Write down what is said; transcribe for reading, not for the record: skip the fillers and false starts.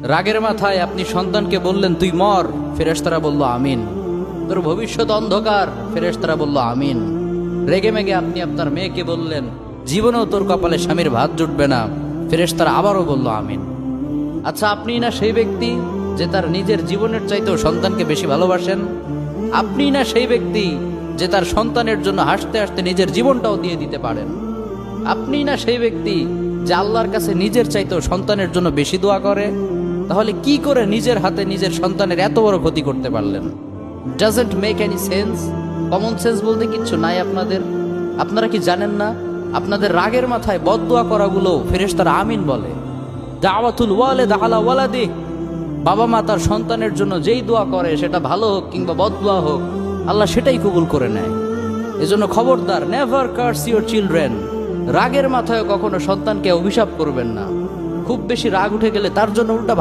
রাগের মাথায় আপনি সন্তানকে বললেন তুই মর, ফেরেশতারা বলল আমিন। তোর ভবিষ্যৎ অন্ধকার, ফেরেশতারা বলল আমিন। রেগে মেগে আপনি আপনার মেয়েকে বললেন জীবনেও তোর কপালে স্বামীর ভাত জুটবে না, ফেরেশতারা আবারও বলল আমিন। আচ্ছা, আপনি না সেই ব্যক্তি যে তার নিজের জীবনের চাইতেও সন্তানকে বেশি ভালোবাসেন? আপনি না সেই ব্যক্তি যে তার সন্তানের জন্য হাসতে হাসতে নিজের জীবনটাও দিয়ে দিতে পারেন? আপনি না সেই ব্যক্তি যে আল্লাহর কাছে নিজের চাইতেও সন্তানের জন্য বেশি দোয়া করে? তাহলে কি করে নিজের হাতে নিজের সন্তানের এত বড় ক্ষতি করতে পারলেন? Doesn't make any sense. Common sense বলতে কিচ্ছু নাই আপনাদের? আপনারা কি জানেন না আপনাদের রাগের মাথায় বদদোয়া করাগুলো ফেরেশতারা আমিন বলে? দাওয়াতুল ওয়ালিদ আলা ওয়ালাদি, বাবা মা তার সন্তানের জন্য যেই দোয়া করে সেটা ভালো হোক কিংবা বদদোয়া হোক, আল্লাহ সেটাই কবুল করে নেয়। এজন্য খবরদার, নেভার কার্স ইউর চিলড্রেন। রাগের মাথায় কখনো সন্তানকে অভিশাপ করবেন না। খুব বেশি রাগ উঠে গেলে তার জন্য উল্টা